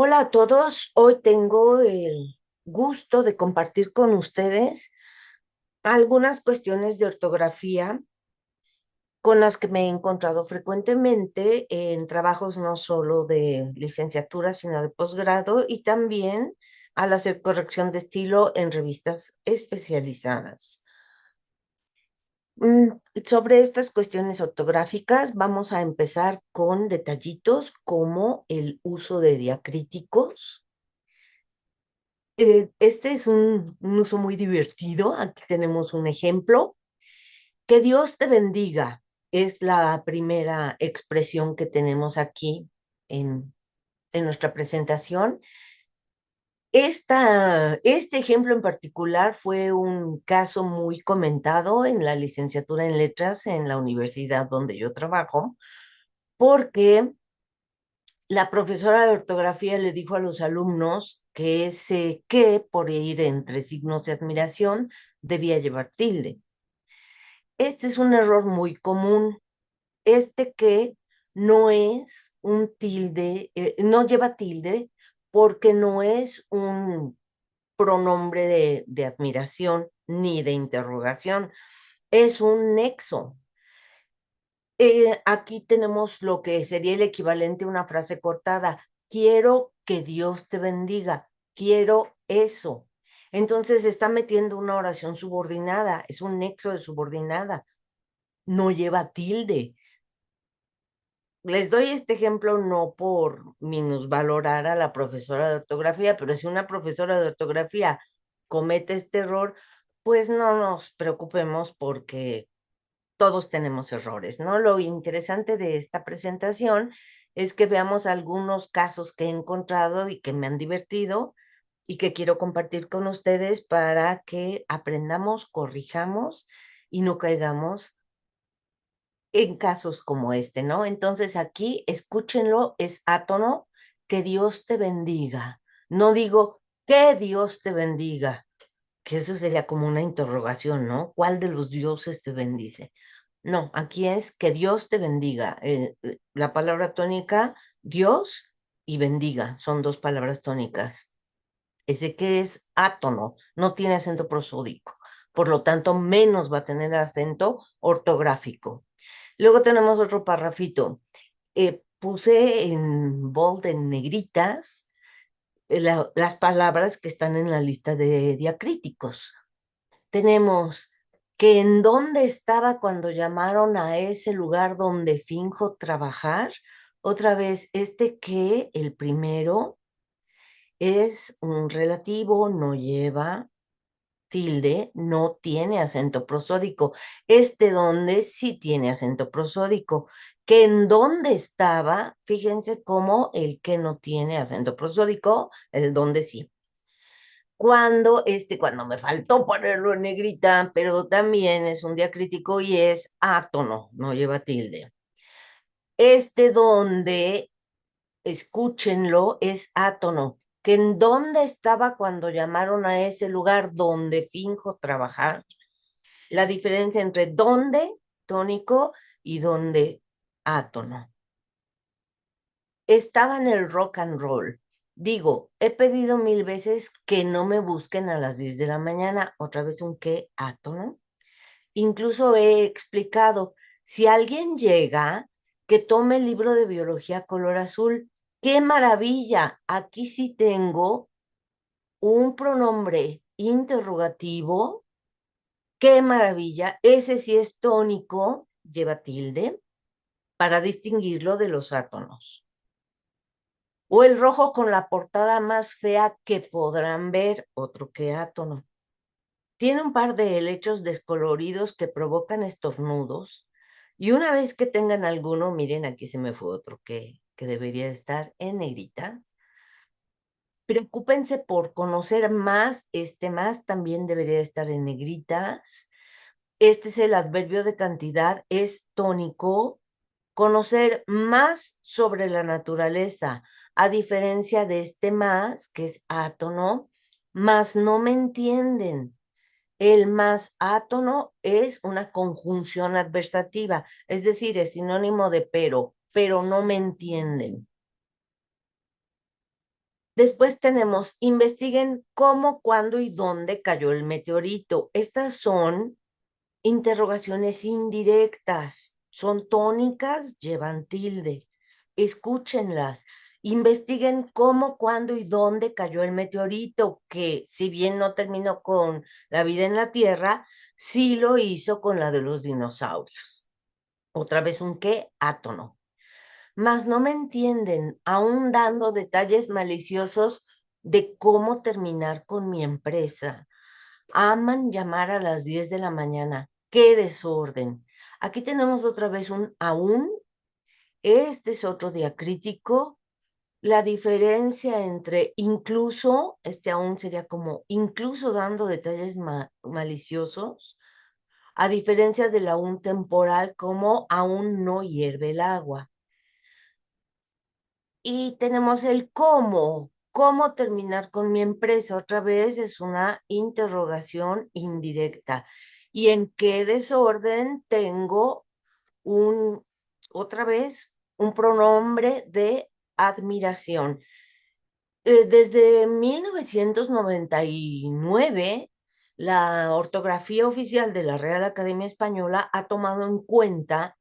Hola a todos, hoy tengo el gusto de compartir con ustedes algunas cuestiones de ortografía con las que me he encontrado frecuentemente en trabajos no solo de licenciatura, sino de posgrado y también al hacer corrección de estilo en revistas especializadas. Sobre estas cuestiones ortográficas vamos a empezar con detallitos como el uso de diacríticos. Este es un uso muy divertido. Aquí tenemos un ejemplo. Que Dios te bendiga es la primera expresión que tenemos aquí en nuestra presentación. Este ejemplo en particular fue un caso muy comentado en la licenciatura en letras en la universidad donde yo trabajo, porque la profesora de ortografía le dijo a los alumnos que ese que, por ir entre signos de admiración, debía llevar tilde. Este es un error muy común. Este que no es un tilde, no lleva tilde porque no es un pronombre de admiración ni de interrogación, es un nexo. Aquí tenemos lo que sería el equivalente a una frase cortada. Quiero que Dios te bendiga. Quiero eso. Entonces está metiendo una oración subordinada. Es un nexo de subordinada. No lleva tilde. Les doy este ejemplo no por minusvalorar a la profesora de ortografía, pero si una profesora de ortografía comete este error, pues no nos preocupemos porque todos tenemos errores, ¿no? Lo interesante de esta presentación es que veamos algunos casos que he encontrado y que me han divertido y que quiero compartir con ustedes para que aprendamos, corrijamos y no caigamos en casos como este, ¿no? Entonces aquí, escúchenlo, es átono, que Dios te bendiga. No digo que Dios te bendiga, que eso sería como una interrogación, ¿no? ¿Cuál de los dioses te bendice? No, aquí es que Dios te bendiga. La palabra tónica, Dios y bendiga, son dos palabras tónicas. Ese que es átono, no tiene acento prosódico, por lo tanto, menos va a tener acento ortográfico. Luego tenemos otro parrafito. Puse en bold, en negritas, las palabras que están en la lista de diacríticos. Tenemos que en dónde estaba cuando llamaron a ese lugar donde finjo trabajar. Otra vez, este que, el primero, es un relativo, no lleva tilde, no tiene acento prosódico. Este donde sí tiene acento prosódico. Que en dónde estaba, fíjense cómo el que no tiene acento prosódico, el donde sí. Cuando me faltó ponerlo en negrita, pero también es un diacrítico y es átono, no lleva tilde. Este donde, escúchenlo, es átono. que en dónde estaba cuando llamaron a ese lugar donde finjo trabajar, la diferencia entre dónde, tónico, y dónde, átono. Estaba en el rock and roll. Digo, he pedido 1000 veces que no me busquen a las 10 de la mañana, otra vez un qué, átono. Incluso he explicado, si alguien llega, que tome el libro de biología color azul. ¡Qué maravilla! Aquí sí tengo un pronombre interrogativo. ¡Qué maravilla! Ese sí es tónico, lleva tilde, para distinguirlo de los átonos. O el rojo con la portada más fea que podrán ver, otro que átono. Tiene un par de helechos descoloridos que provocan estornudos. Y una vez que tengan alguno, miren, aquí se me fue otro que debería estar en negrita. Preocúpense por conocer más, este más también debería estar en negritas. Este es el adverbio de cantidad, es tónico. Conocer más sobre la naturaleza, a diferencia de este más, que es átono, más no me entienden. El más átono es una conjunción adversativa, es decir, es sinónimo de pero no me entienden. Después tenemos, investiguen cómo, cuándo y dónde cayó el meteorito. Estas son interrogaciones indirectas, son tónicas, llevan tilde. Escúchenlas. Investiguen cómo, cuándo y dónde cayó el meteorito, que si bien no terminó con la vida en la Tierra, sí lo hizo con la de los dinosaurios. Otra vez un qué, átono. Mas no me entienden, aún dando detalles maliciosos de cómo terminar con mi empresa. Aman llamar a las 10 de la mañana. ¡Qué desorden! Aquí tenemos otra vez un aún. Este es otro diacrítico. La diferencia entre incluso, este aún sería como incluso dando detalles maliciosos, a diferencia del aún temporal como aún no hierve el agua. Y tenemos el cómo. ¿Cómo terminar con mi empresa? Otra vez es una interrogación indirecta. ¿Y en qué desorden tengo un, otra vez, un pronombre de admiración? Desde 1999, la ortografía oficial de la Real Academia Española ha tomado en cuenta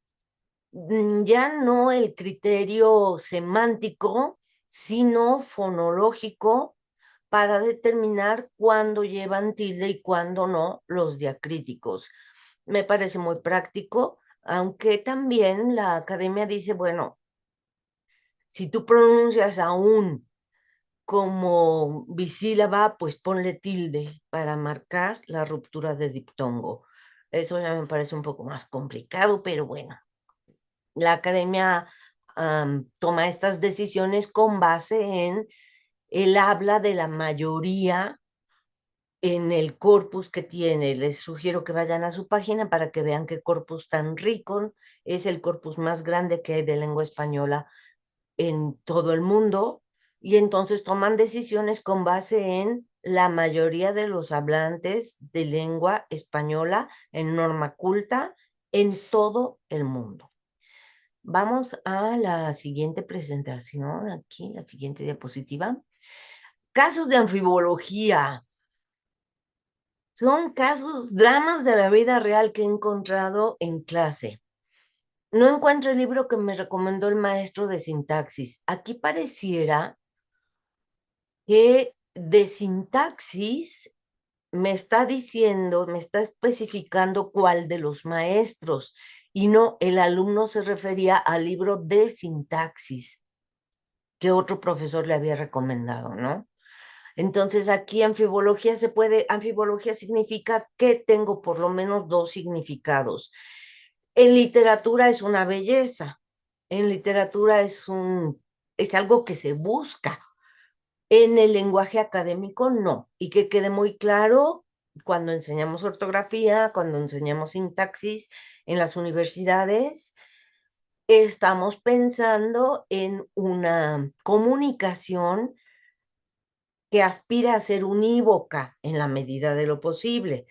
ya no el criterio semántico, sino fonológico para determinar cuándo llevan tilde y cuándo no los diacríticos. Me parece muy práctico, aunque también la academia dice, bueno, si tú pronuncias aún como bisílaba, pues ponle tilde para marcar la ruptura de diptongo. Eso ya me parece un poco más complicado, pero bueno, la academia toma estas decisiones con base en el habla de la mayoría en el corpus que tiene. Les sugiero que vayan a su página para que vean qué corpus tan rico. Es el corpus más grande que hay de lengua española en todo el mundo. Y entonces toman decisiones con base en la mayoría de los hablantes de lengua española en norma culta en todo el mundo. Vamos a la siguiente presentación, aquí, la siguiente diapositiva. Casos de anfibología. Son casos, dramas de la vida real que he encontrado en clase. No encuentro el libro que me recomendó el maestro de sintaxis. Aquí pareciera que de sintaxis me está diciendo, me está especificando cuál de los maestros, y no, el alumno se refería al libro de sintaxis que otro profesor le había recomendado, ¿no? Entonces aquí anfibología se puede, anfibología significa que tengo por lo menos dos significados. En literatura es una belleza, en literatura es algo que se busca. En el lenguaje académico no. Y que quede muy claro, cuando enseñamos ortografía, cuando enseñamos sintaxis en las universidades, estamos pensando en una comunicación que aspira a ser unívoca en la medida de lo posible.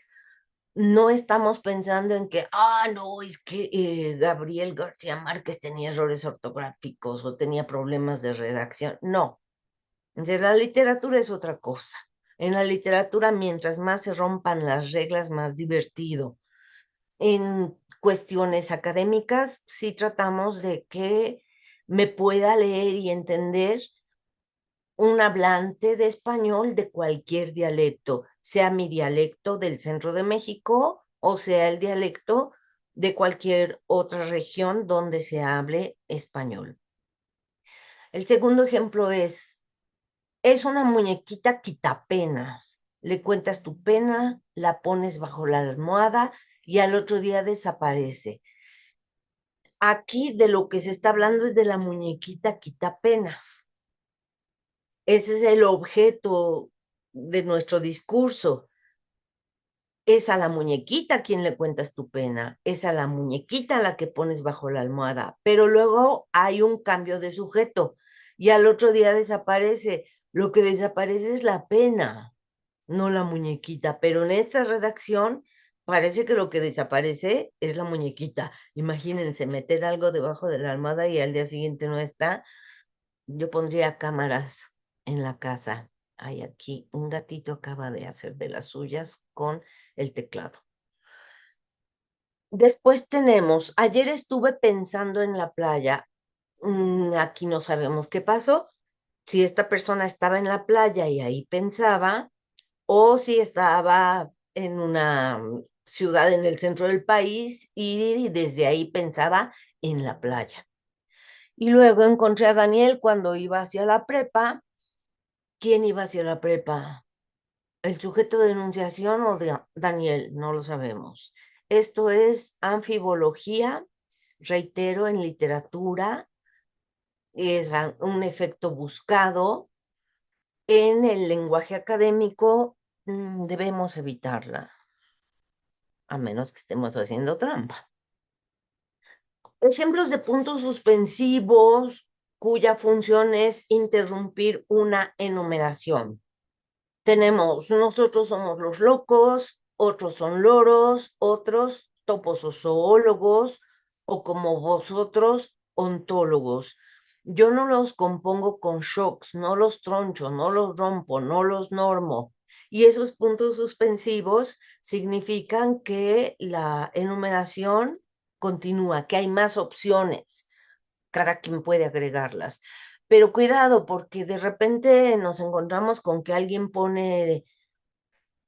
No estamos pensando en que, no, es que Gabriel García Márquez tenía errores ortográficos o tenía problemas de redacción. No, de la literatura es otra cosa. En la literatura, mientras más se rompan las reglas, más divertido. En cuestiones académicas, sí tratamos de que me pueda leer y entender un hablante de español de cualquier dialecto, sea mi dialecto del centro de México o sea el dialecto de cualquier otra región donde se hable español. El segundo ejemplo es una muñequita quitapenas. Le cuentas tu pena, la pones bajo la almohada y al otro día desaparece. Aquí de lo que se está hablando es de la muñequita quitapenas. Ese es el objeto de nuestro discurso. Es a la muñequita a quien le cuentas tu pena, es a la muñequita a la que pones bajo la almohada, pero luego hay un cambio de sujeto y al otro día desaparece. Lo que desaparece es la pena, no la muñequita, pero en esta redacción parece que lo que desaparece es la muñequita. Imagínense meter algo debajo de la almohada y al día siguiente no está. Yo pondría cámaras en la casa. Hay aquí un gatito acaba de hacer de las suyas con el teclado. Después tenemos, ayer estuve pensando en la playa. Aquí no sabemos qué pasó. Si esta persona estaba en la playa y ahí pensaba, o si estaba en una ciudad en el centro del país y desde ahí pensaba en la playa. Y luego encontré a Daniel cuando iba hacia la prepa. ¿Quién iba hacia la prepa? ¿El sujeto de enunciación o de Daniel? No lo sabemos. Esto es anfibología, reitero, en literatura, es un efecto buscado. En el lenguaje académico debemos evitarla, a menos que estemos haciendo trampa. Ejemplos de puntos suspensivos cuya función es interrumpir una enumeración. Tenemos, nosotros somos los locos, otros son loros, otros topos o zoólogos, o como vosotros, ontólogos. Yo no los compongo con shocks, no los troncho, no los rompo, no los normo. Y esos puntos suspensivos significan que la enumeración continúa, que hay más opciones, cada quien puede agregarlas. Pero cuidado, porque de repente nos encontramos con que alguien pone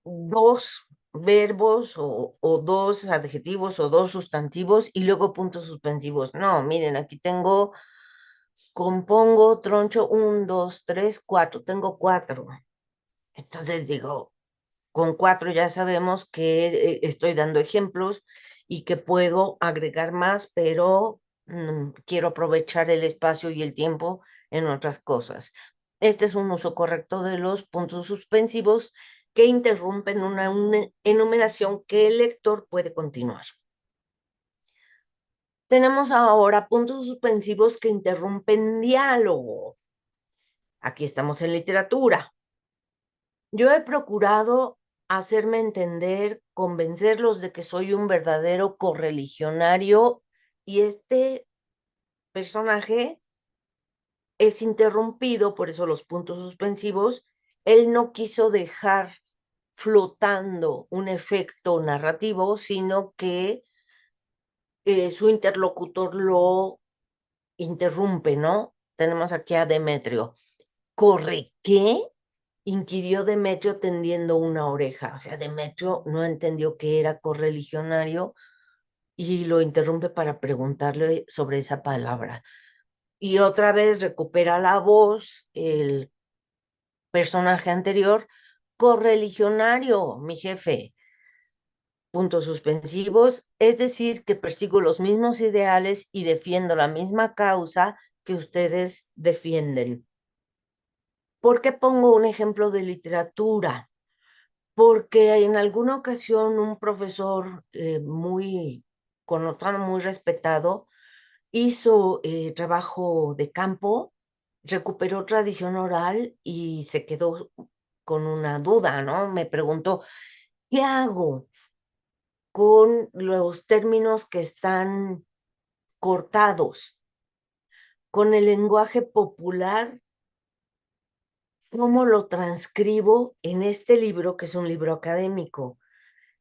dos verbos o dos adjetivos o dos sustantivos y luego puntos suspensivos. No, miren, aquí tengo, compongo, troncho, un, dos, tres, cuatro, tengo cuatro. Entonces digo, con cuatro ya sabemos que estoy dando ejemplos y que puedo agregar más, pero quiero aprovechar el espacio y el tiempo en otras cosas. Este es un uso correcto de los puntos suspensivos que interrumpen una enumeración que el lector puede continuar. Tenemos ahora puntos suspensivos que interrumpen diálogo. Aquí estamos en literatura. Yo he procurado hacerme entender, convencerlos de que soy un verdadero correligionario y este personaje es interrumpido, por eso los puntos suspensivos. Él no quiso dejar flotando un efecto narrativo, sino que su interlocutor lo interrumpe, ¿no? Tenemos aquí a Demetrio. ¿Corre qué? Inquirió Demetrio tendiendo una oreja. O sea, Demetrio no entendió que era correligionario y lo interrumpe para preguntarle sobre esa palabra. Y otra vez recupera la voz el personaje anterior, correligionario, mi jefe. Puntos suspensivos, es decir, que persigo los mismos ideales y defiendo la misma causa que ustedes defienden. ¿Por qué pongo un ejemplo de literatura? Porque en alguna ocasión un profesor muy connotado, muy respetado, hizo trabajo de campo, recuperó tradición oral y se quedó con una duda, ¿no? Me preguntó, ¿qué hago con los términos que están cortados? Con el lenguaje popular, ¿cómo lo transcribo en este libro, que es un libro académico?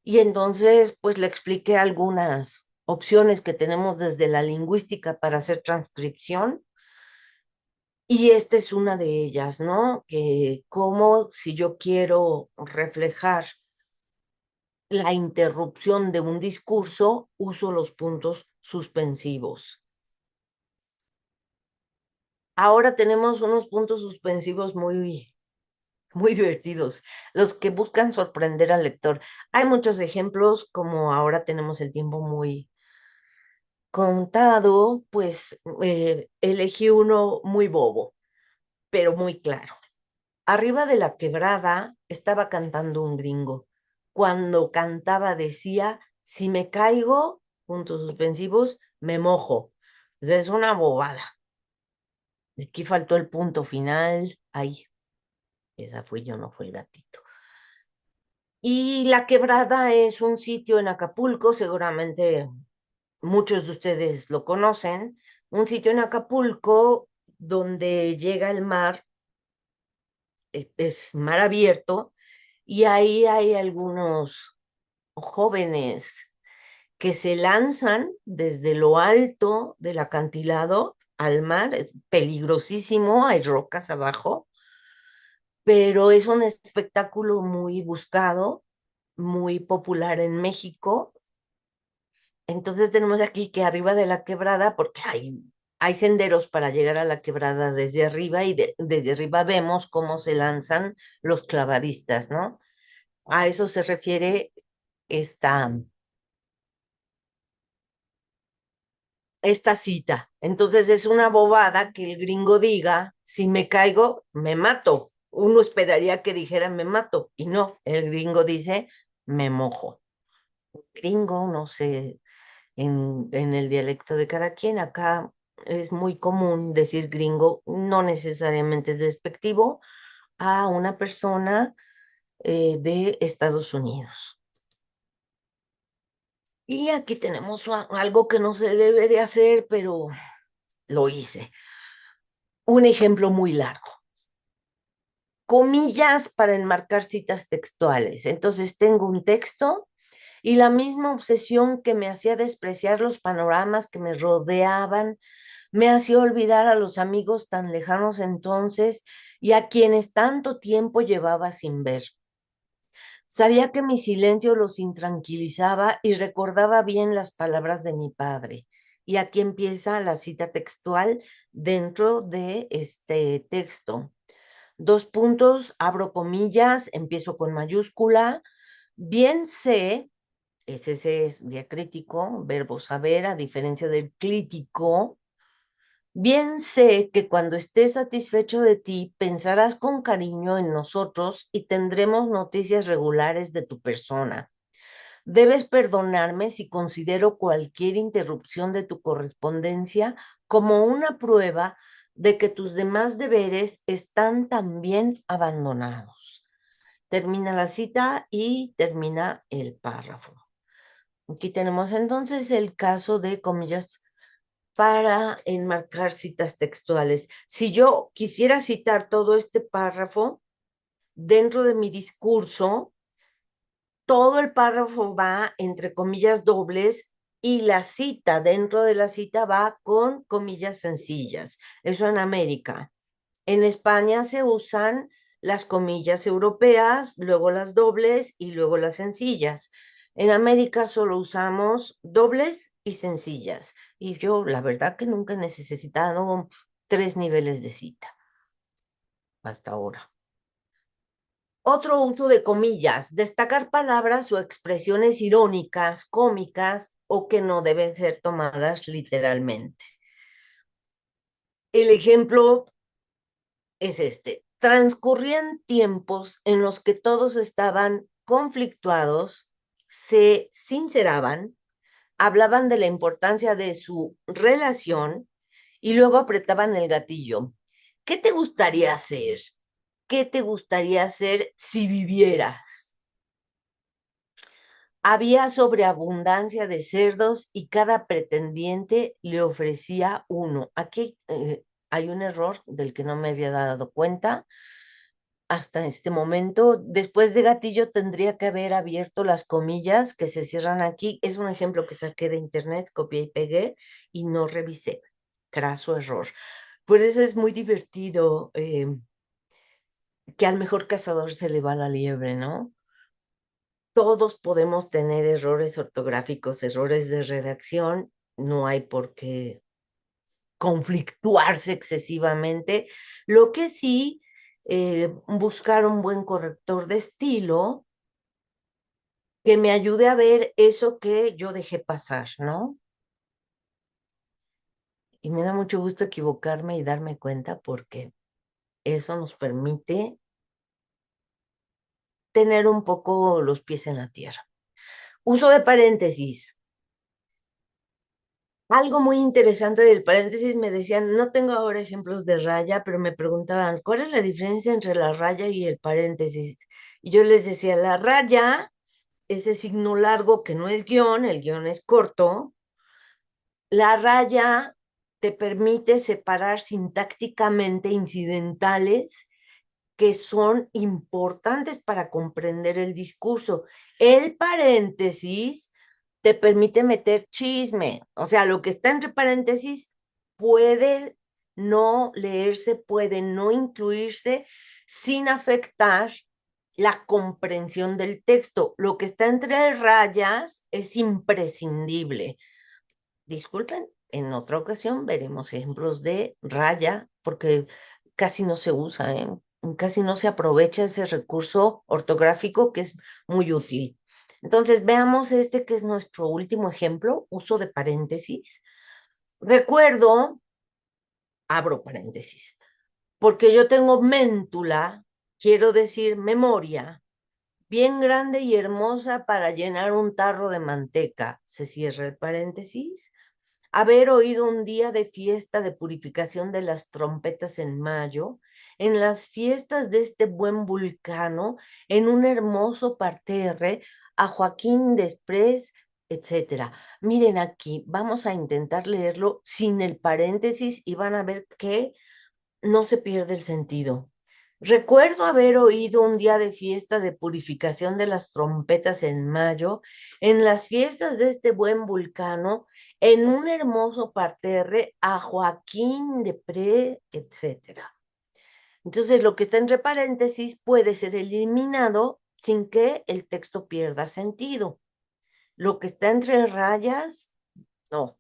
Y entonces, pues le expliqué algunas opciones que tenemos desde la lingüística para hacer transcripción. Y esta es una de ellas, ¿no? Que como si yo quiero reflejar la interrupción de un discurso, uso los puntos suspensivos. Ahora tenemos unos puntos suspensivos muy divertidos, los que buscan sorprender al lector. Hay muchos ejemplos, como ahora tenemos el tiempo muy contado, pues elegí uno muy bobo, pero muy claro. Arriba de la quebrada estaba cantando un gringo. Cuando cantaba decía, si me caigo, puntos suspensivos, me mojo. Es una bobada. Aquí faltó el punto final. Ay, esa fui yo, no fue el gatito. Y la quebrada es un sitio en Acapulco, seguramente muchos de ustedes lo conocen, un sitio en Acapulco donde llega el mar, es mar abierto, y ahí hay algunos jóvenes que se lanzan desde lo alto del acantilado al mar, es peligrosísimo, hay rocas abajo, pero es un espectáculo muy buscado, muy popular en México. Entonces tenemos aquí que arriba de la quebrada, porque hay senderos para llegar a la quebrada desde arriba y desde arriba vemos cómo se lanzan los clavadistas, ¿no? A eso se refiere esta, esta cita. Entonces es una bobada que el gringo diga, si me caigo, me mato. Uno esperaría que dijera me mato y no, el gringo dice me mojo. Gringo, no sé, en el dialecto de cada quien. Acá es muy común decir gringo, no necesariamente es despectivo a una persona de Estados Unidos. Y aquí tenemos algo que no se debe de hacer, pero lo hice. Un ejemplo muy largo. Comillas para enmarcar citas textuales. Entonces tengo un texto y la misma obsesión que me hacía despreciar los panoramas que me rodeaban me hacía olvidar a los amigos tan lejanos entonces y a quienes tanto tiempo llevaba sin ver. Sabía que mi silencio los intranquilizaba y recordaba bien las palabras de mi padre. Y aquí empieza la cita textual dentro de este texto. Dos puntos, abro comillas, empiezo con mayúscula. Bien sé, ese es diacrítico, verbo saber, a diferencia del clítico. Bien sé que cuando estés satisfecho de ti, pensarás con cariño en nosotros y tendremos noticias regulares de tu persona. Debes perdonarme si considero cualquier interrupción de tu correspondencia como una prueba de que tus demás deberes están también abandonados. Termina la cita y termina el párrafo. Aquí tenemos entonces el caso de comillas para enmarcar citas textuales. Si yo quisiera citar todo este párrafo dentro de mi discurso, todo el párrafo va entre comillas dobles y la cita dentro de la cita va con comillas sencillas. Eso en América. En España se usan las comillas europeas, luego las dobles y luego las sencillas. En América solo usamos dobles y sencillas. Y yo, la verdad que nunca he necesitado tres niveles de cita hasta ahora. Otro uso de comillas, destacar palabras o expresiones irónicas, cómicas o que no deben ser tomadas literalmente. El ejemplo es este. Transcurrían tiempos en los que todos estaban conflictuados, se sinceraban, hablaban de la importancia de su relación y luego apretaban el gatillo. ¿Qué te gustaría hacer? ¿qué te gustaría hacer si vivieras? Había sobreabundancia de cerdos y cada pretendiente le ofrecía uno. Aquí hay un error del que no me había dado cuenta hasta este momento. Después de gatillo tendría que haber abierto las comillas que se cierran aquí. Es un ejemplo que saqué de internet, copié y pegué y no revisé. Craso error. Por eso es muy divertido que al mejor cazador se le va la liebre, ¿no? Todos podemos tener errores ortográficos, errores de redacción, no hay por qué conflictuarse excesivamente. Lo que sí, buscar un buen corrector de estilo que me ayude a ver eso que yo dejé pasar, ¿no? Y me da mucho gusto equivocarme y darme cuenta porque eso nos permite tener un poco los pies en la tierra. Uso de paréntesis. Algo muy interesante del paréntesis, me decían, no tengo ahora ejemplos de raya, pero me preguntaban, ¿cuál es la diferencia entre la raya y el paréntesis? Y yo les decía, la raya, ese signo largo que no es guión, el guión es corto, la raya te permite separar sintácticamente incidentales que son importantes para comprender el discurso. El paréntesis te permite meter chisme, o sea, lo que está entre paréntesis puede no leerse, puede no incluirse sin afectar la comprensión del texto. Lo que está entre rayas es imprescindible. Disculpen, en otra ocasión veremos ejemplos de raya, porque casi no se usa, ¿eh? Casi no se aprovecha ese recurso ortográfico que es muy útil. Entonces, veamos este que es nuestro último ejemplo, uso de paréntesis. Recuerdo, abro paréntesis, porque yo tengo méntula, quiero decir memoria, bien grande y hermosa para llenar un tarro de manteca. Se cierra el paréntesis. Haber oído un día de fiesta de purificación de las trompetas en mayo, en las fiestas de este buen vulcano, en un hermoso parterre, a Joaquín Després, etcétera. Miren aquí, vamos a intentar leerlo sin el paréntesis y van a ver que no se pierde el sentido. Recuerdo haber oído un día de fiesta de purificación de las trompetas en mayo, en las fiestas de este buen vulcano, en un hermoso parterre a Joaquín de Pre, etcétera. Entonces, lo que está entre paréntesis puede ser eliminado sin que el texto pierda sentido. Lo que está entre rayas, no.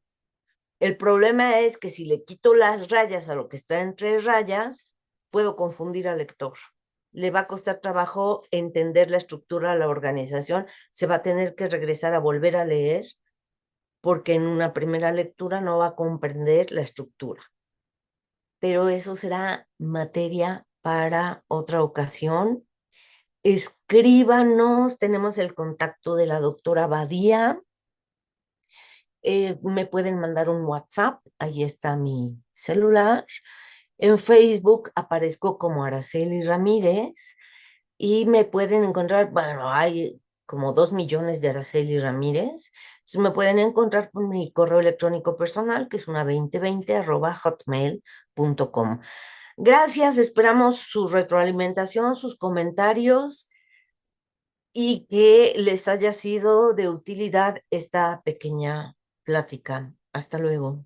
El problema es que si le quito las rayas a lo que está entre rayas, puedo confundir al lector. Le va a costar trabajo entender la estructura, la organización, se va a tener que regresar a volver a leer porque en una primera lectura no va a comprender la estructura. Pero eso será materia para otra ocasión. Escríbanos, tenemos el contacto de la doctora Badía. Me pueden mandar un WhatsApp, ahí está mi celular. En Facebook aparezco como Araceli Ramírez y me pueden encontrar, bueno, hay como 2 millones de Araceli Ramírez. Entonces me pueden encontrar por mi correo electrónico personal, que es una 2020@hotmail.com. Gracias, esperamos su retroalimentación, sus comentarios y que les haya sido de utilidad esta pequeña plática. Hasta luego.